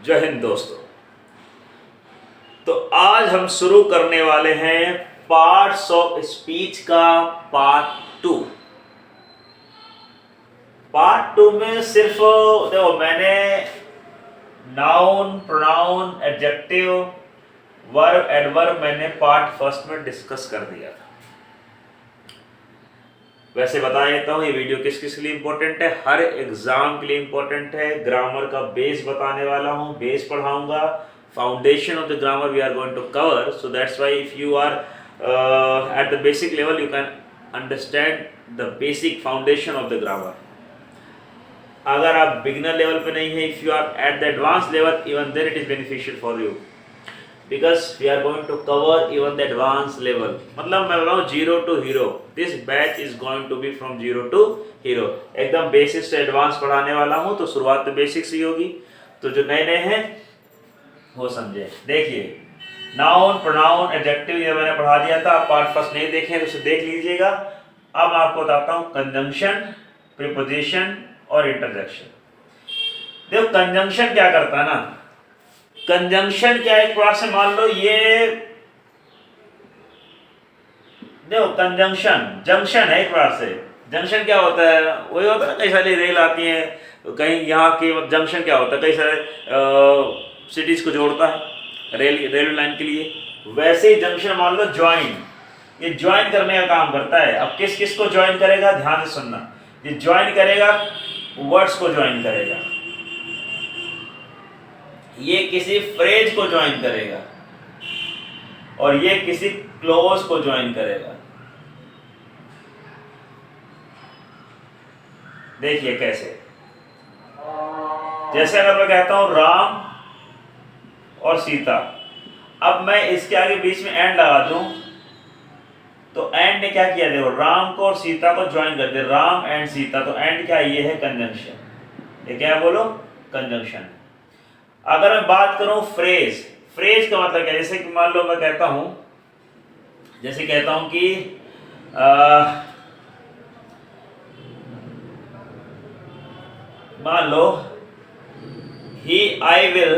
जय हिंद दोस्तों। तो आज हम शुरू करने वाले हैं पार्ट्स ऑफ स्पीच का पार्ट टू में सिर्फ देखो मैंने noun, pronoun, adjective, verb, adverb मैंने पार्ट फर्स्ट में डिस्कस कर दिया था। वैसे बता देता हूँ ये वीडियो किस किस लिए इंपॉर्टेंट है। हर एग्जाम के लिए इंपॉर्टेंट है। ग्रामर का बेस बताने वाला हूँ, बेस पढ़ाऊंगा। Foundation of the grammar we are going to cover, so that's why if you are at the basic level you can understand the basic foundation of the grammar. अगर आप beginner level पे नहीं है, if you are at the advance level, even then it is beneficial for you because we are going to cover even the advanced level। मतलब मैं बोल रहा हूँ zero to hero. This batch is going to be from zero to hero. एकदम basic से advance पढ़ाने वाला हूँ, तो शुरुआत तो बेसिक से ही होगी। तो जो नए नए हैं वो समझे। देखिए नाउन, प्रोनाउन, एडजेक्टिव ये मैंने पढ़ा दिया था। आप पार्ट फर्स्ट नहीं देखे तो उसे देख लीजिएगा। अब मैं आपको बताता हूँ कंजंक्शन, प्रीपोजिशन और इंटरजेक्शन। देखो कंजंक्शन क्या करता है ना, कंजंक्शन क्या है, एक बार से मान लो ये देखो कंजंक्शन जंक्शन है। एक बार से जंक्शन क्या होता है, वही होता है ना, कई सारी रेल आती है कहीं, यहाँ की जंक्शन क्या होता है, कई सारे सिटीज को जोड़ता है रेलवे लाइन के लिए। वैसे ही जंक्शन मान लो ज्वाइन, ये ज्वाइन करने का काम करता है। अब किस किस को ज्वाइन करेगा, ध्यान से सुनना। ये ज्वाइन करेगा, वर्ड्स को ज्वाइन करेगा, ये किसी फ्रेज को ज्वाइन करेगा और ये किसी क्लोज को ज्वाइन करेगा। देखिए कैसे, जैसे अगर मैं कहता हूं राम और सीता, अब मैं इसके आगे बीच में एंड लगा दूं तो एंड ने क्या किया, देखो राम को और सीता को ज्वाइन कर दे, राम एंड सीता। तो एंड क्या, ये है कंजंक्शन। ये क्या है बोलो, कंजंक्शन। अगर मैं बात करूं फ्रेज, फ्रेज का मतलब क्या, जैसे कि मान लो मैं कहता हूं, जैसे कहता हूं कि मान लो I will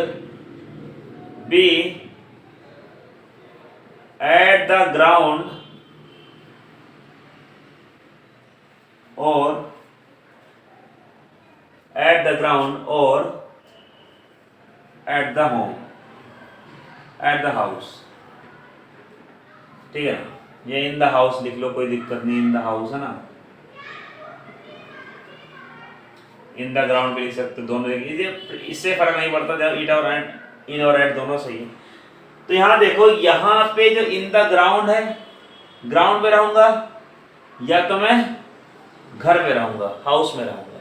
be at the ground और एट द ग्राउंड और at the home, at the house. ठीक है ना, ये इन द हाउस लिख लो, कोई दिक्कत नहीं, इन द हाउस है ना। इन द ग्राउंड भी लिख सकते, दोनों इससे फर्क नहीं पड़ता, जब इट और एट, इन और एट दोनों सही है। तो यहां देखो, यहां पे जो इन द ग्राउंड है, ग्राउंड में रहूंगा या तो मैं घर में रहूंगा, हाउस में रहूंगा।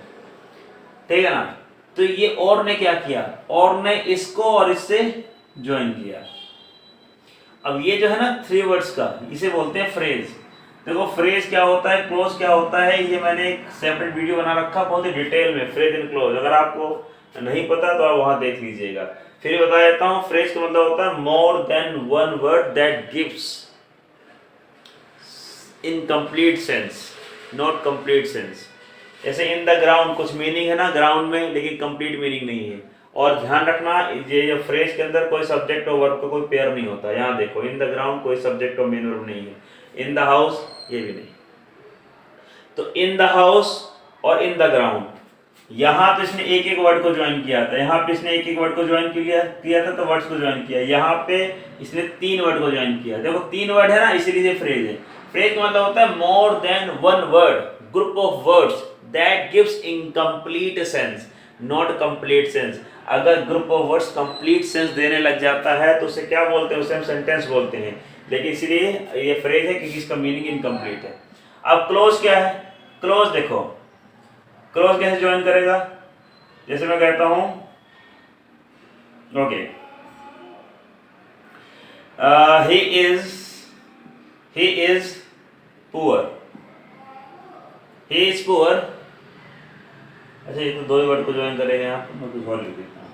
ठीक है ना। तो ये और ने क्या किया, और ने इसको और इससे ज्वाइन किया। अब ये जो है ना थ्री वर्ड्स का, इसे बोलते हैं फ्रेज। देखो फ्रेज क्या होता है, क्लोज क्या होता है, ये मैंने एक सेपरेट वीडियो बना रखा बहुत ही डिटेल में, फ्रेज एंड क्लोज। अगर आपको नहीं पता तो आप वहां देख लीजिएगा। फिर बता देता हूं, फ्रेज का मतलब होता है more than one word that gives incomplete sense, not complete sense. जैसे इन द ग्राउंड कुछ मीनिंग है ना ग्राउंड में, लेकिन कंप्लीट मीनिंग नहीं है। और ध्यान रखना, ये फ्रेज के अंदर कोई सब्जेक्ट और वर्ब का कोई पेयर नहीं होता। यहाँ देखो इन द ग्राउंड कोई सब्जेक्ट और मेन वर्ब नहीं है, इन द हाउस ये भी नहीं। तो इन द हाउस और इन द ग्राउंड, यहाँ पे इसने एक एक वर्ड को ज्वाइन किया था, यहाँ पे इसने एक एक वर्ड को ज्वाइन किया था, तो वर्ड्स को ज्वाइन किया। यहाँ पे इसने तीन वर्ड को ज्वाइन किया। देखो तीन वर्ड है ना, इसीलिए फ्रेज है। फ्रेज का मतलब होता है more than one word, group of words that gives incomplete sense, not complete sense. अगर group of words complete sense देने लग जाता है तो उसे क्या बोलते हैं, उसे हम सेंटेंस बोलते हैं। लेकिन इसलिए ये फ्रेज है क्योंकि इसका मीनिंग इनकम्प्लीट है। अब क्लोज क्या है, क्लोज देखो क्लोज कैसे ज्वाइन करेगा। जैसे मैं कहता हूं okay, he is poor, he is poor। अच्छा ये तो दो ही वर्ड को ज्वाइन करेगा, यहाँ पर मैं कुछ और लिख देता हूँ,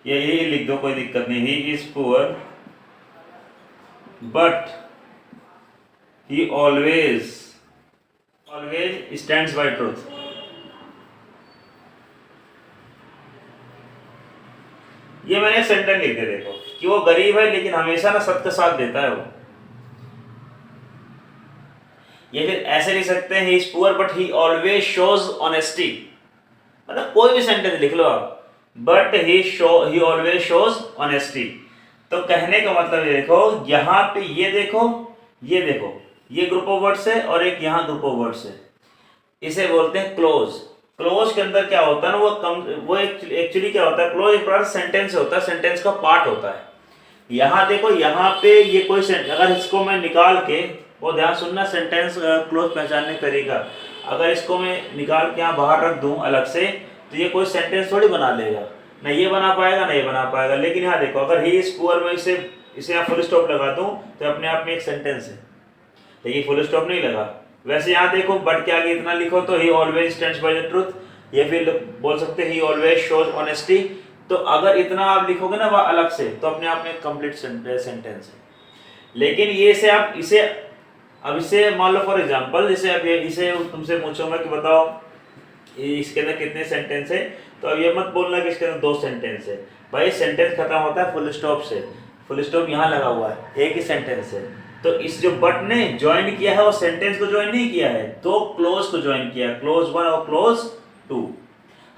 ये यही लिख दो, कोई दिक्कत नहीं। He is poor but he always stands by truth. Sentence लिख दे देखो कि वो गरीब है लेकिन हमेशा ना सबका साथ देता है वो। ये फिर ऐसे लिख सकते हैं, he is poor but he always shows honesty. मतलब कोई भी सेंटेंस लिख लो आप, but he always shows honesty. तो कहने का मतलब ये देखो, यहाँ पे ये देखो, ये ग्रुप ऑफ वर्ड्स है और एक यहाँ ग्रुप ऑफ वर्ड्स है, इसे बोलते हैं क्लोज। क्लोज के अंदर क्या होता है ना, वो एक्चुअली क्या होता है, क्लोज एक प्रकार सेंटेंस होता है, सेंटेंस का पार्ट होता है। यहाँ देखो, यहाँ पे ये कोई सेंटेंस, अगर इसको मैं निकाल के, वो ध्यान सुनना, सेंटेंस क्लोज पहचानने का तरीका, अगर इसको मैं निकाल के यहाँ बाहर रख दूं अलग से, तो ये कोई सेंटेंस थोड़ी बना लेगा, ना ये बना पाएगा ना ये बना पाएगा। लेकिन यहाँ देखो, अगर ही इज पुअर में इसे यहाँ फुल स्टॉप लगा दूं तो अपने आप में एक सेंटेंस है, लेकिन फुल स्टॉप नहीं लगा। वैसे यहाँ देखो, बट के आगे इतना लिखो तो ही always stands by the truth, ये फिर बोल सकते हैं ही ऑलवेज शोज ऑनेस्टी। तो अगर इतना आप लिखोगे ना वह अलग से, तो अपने आप में कंप्लीट सेंटेंस है। लेकिन ये से आप इसे, अब इसे मान लो फॉर एग्जांपल, जैसे अब इसे तुमसे पूछूंगा कि बताओ इसके अंदर कितने सेंटेंस है, तो अब ये मत बोलना कि इसके अंदर 2 सेंटेंस है। भाई सेंटेंस खत्म होता है फुल स्टॉप से, फुल स्टॉप यहाँ लगा हुआ है, एक ही सेंटेंस है। तो इस जो बट ने ज्वाइन किया है वो सेंटेंस को ज्वाइन नहीं किया है, तो क्लोज को ज्वाइन किया, क्लोज 1 और क्लोज 2।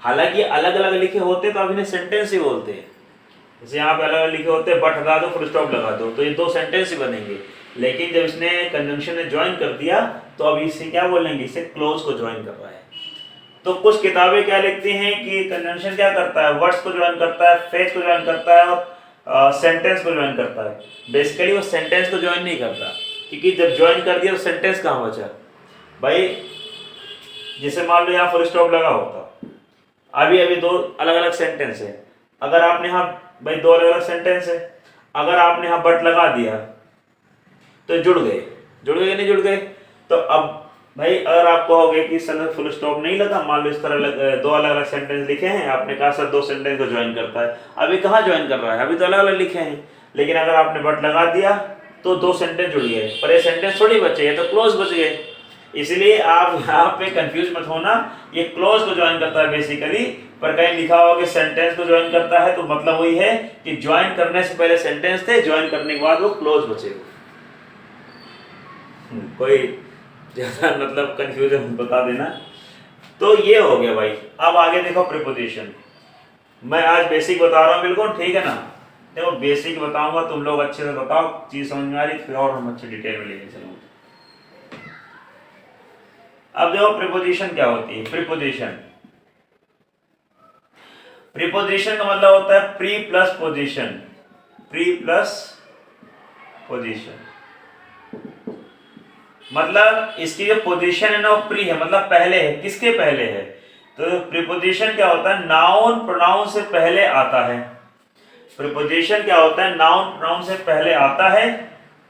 हालांकि अलग अलग लिखे होते तो अब इन्हें सेंटेंस ही बोलते हैं। जैसे यहाँ पे अलग अलग लिखे होते, बट हटा दो फुल स्टॉप लगा दो, तो ये 2 सेंटेंस ही बनेंगे। लेकिन जब इसने कंजंक्शन ने ज्वाइन कर दिया, तो अब इसे क्या बोलेंगे, इसे क्लोज को ज्वाइन कर रहा है। तो कुछ किताबें क्या लिखती हैं कि कंजंक्शन क्या करता है, वर्ड्स को ज्वाइन करता है, फ्रेज को ज्वाइन करता है और सेंटेंस को ज्वाइन करता है। बेसिकली वो सेंटेंस को ज्वाइन नहीं करता, क्योंकि जब ज्वाइन कर दिया तो सेंटेंस कहाँ बचा भाई। जैसे मान लो यहाँ फुल स्टॉप लगा होता, अभी 2 अलग अलग सेंटेंस है, अगर आपने यहाँ भाई 2 अलग अलग सेंटेंस है, अगर आपने यहाँ बट लगा दिया तो जुड़ गए नहीं जुड़ गए। तो अब भाई अगर आप कहोगे कि सर फुल स्टॉप नहीं लगा, मान लो इस तरह 2 अलग अलग सेंटेंस लिखे हैं, आपने कहा सर 2 सेंटेंस को ज्वाइन करता है, अभी कहाँ ज्वाइन कर रहा है, अभी तो अलग अलग लिखे हैं। लेकिन अगर आपने बट लगा दिया तो 2 सेंटेंस जुड़ गए, पर ये सेंटेंस थोड़ी बचे, ये तो क्लोज बच गए। इसलिए आप यहाँ पे कंफ्यूज मत होना, ये क्लोज को ज्वाइन करता है बेसिकली, पर कहीं लिखा होगा कि सेंटेंस को ज्वाइन करता है, तो मतलब वही है कि ज्वाइन करने से पहले सेंटेंस थे, ज्वाइन करने के बाद वो क्लोज बचे। कोई ज्यादा मतलब कंफ्यूजन बता देना। तो ये हो गया भाई। अब आगे देखो प्रीपोजिशन, मैं आज बेसिक बता रहा हूँ बिल्कुल, ठीक है ना। देखो बेसिक बताऊंगा, तुम लोग अच्छे से बताओ, चीज समझ में आ रही, फिर और हम अच्छे डिटेल में लेके चलूंगा। अब देखो प्रीपोजिशन क्या होती है। प्रीपोजिशन का मतलब होता है प्री प्लस पोजीशन, मतलब इसकी जो पोजीशन है ना वो प्री है, मतलब पहले है। किसके पहले है? तो प्रीपोजिशन क्या होता है, नाउन प्रोनाउन से पहले आता है। प्रीपोजिशन क्या होता है, नाउन प्रोनाउन से पहले आता है,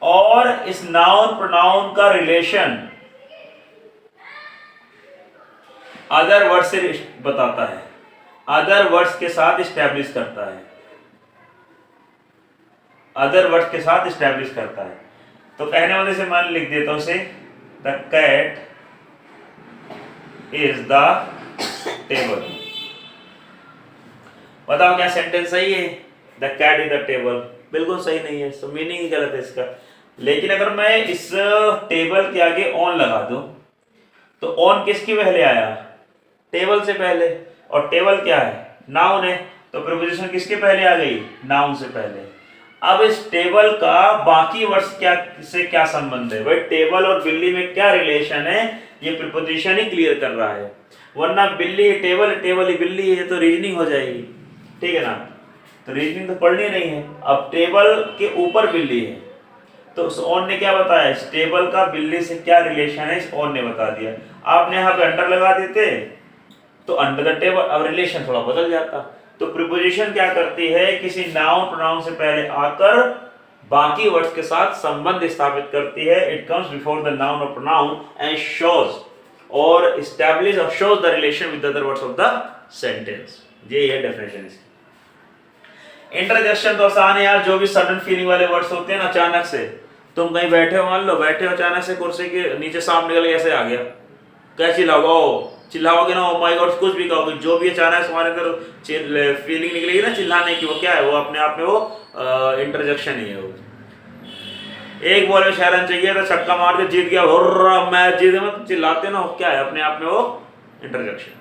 और इस नाउन प्रोनाउन का रिलेशन अदर वर्ड से बताता है, अदर वर्ड्स के साथ इस्टेब्लिश करता है, अदर वर्ड्स के साथ इस्टेब्लिश करता है। तो कहने वाले से मान लिख देता हूं उसे, the cat is the table. बताओ क्या सेंटेंस सही है? The cat is the table बिल्कुल सही नहीं है, तो मीनिंग ही गलत है इसका। लेकिन अगर मैं इस टेबल के आगे ऑन लगा दूं, तो ऑन किसकी पहले आया? टेबल से पहले, और टेबल क्या है? नाउन है, तो प्रीपोजिशन किसके पहले आ गई? नाउन से पहले। अब इस टेबल का बाकी वर्ड्स से क्या संबंध है? भाई टेबल और बिल्ली में क्या रिलेशन है, ये प्रीपोजिशन ही क्लियर कर रहा है। वरना बिल्ली टेबल, टेबल ही बिल्ली है, तो रीजनिंग हो जाएगी, ठीक है ना। तो रीजनिंग तो पढ़नी नहीं है। अब टेबल के ऊपर बिल्ली है, तो उस ऑन ने क्या बताया, इस टेबल का बिल्ली से क्या रिलेशन है, इस ऑन ने बता दिया। आपने यहाँ पे अंडर लगा देते तो अंडर द टेबल, अब रिलेशन थोड़ा बदल जाता। तो प्रीपोजिशन क्या करती है, किसी नाउन प्रोनाउन से पहले आकर बाकी वर्ड्स के साथ संबंध स्थापित करती है। It comes before the noun और प्रोनाउन एंड शोज और एस्टैब्लिश और shows the relation with other words of the sentence. ये है डेफिनेशन इसकी। इंटरजेक्शन तो आसान है यार, जो भी सडन फीलिंग वाले वर्ड्स होते हैं ना, अचानक से तुम कहीं बैठे हो, मान लो बैठे हो, अचानक से कुर्सी के नीचे सांप निकल के ऐसे आ गया, कैची लगाओ, चिल्लाओगे ना, ओ माय गॉड, कुछ भी कहोगे, जो भी अचानक तुम्हारे अंदर फीलिंग निकलेगी ना चिल्लाने की, वो क्या है, वो अपने आप में वो इंटरजेक्शन ही है वो। एक बॉल में 6 रन चाहिए तो छक्का मार के जीत गया, हुर्रा मैच जीते, मत चिल्लाते ना, क्या है, अपने आप में वो इंटरजेक्शन।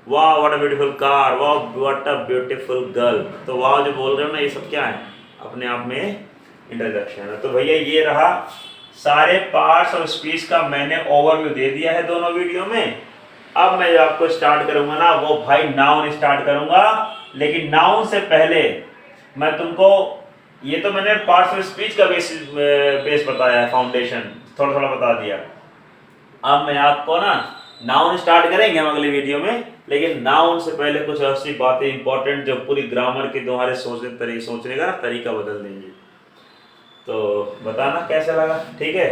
वाह व्हाट अ ब्यूटीफुल कार, वाह व्हाट अ ब्यूटीफुल गर्ल, तो वाह जो बोल रहे हो ना, ये सब क्या है, अपने आप में इंटरजेक्शन है। तो भैया ये रहा सारे पार्ट्स ऑफ स्पीच का मैंने ओवरव्यू दे दिया है दोनों वीडियो में। अब मैं जो आपको स्टार्ट करूंगा ना, वो भाई नाउन स्टार्ट करूंगा, लेकिन नाउन से पहले मैं तुमको, ये तो मैंने पार्ट्स ऑफ स्पीच का बेस बताया है, फाउंडेशन थोड़ा थोड़ा बता दिया। अब मैं आपको ना नाउन स्टार्ट करेंगे हम अगले वीडियो में, लेकिन नाउन से पहले कुछ ऐसी बातें इंपॉर्टेंट जो पूरी ग्रामर के तुम्हारे सोचने का ना तरीका बदल देंगे। तो बताना कैसा लगा, ठीक है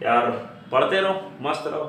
यार, पढ़ते रहो, मस्त रहो।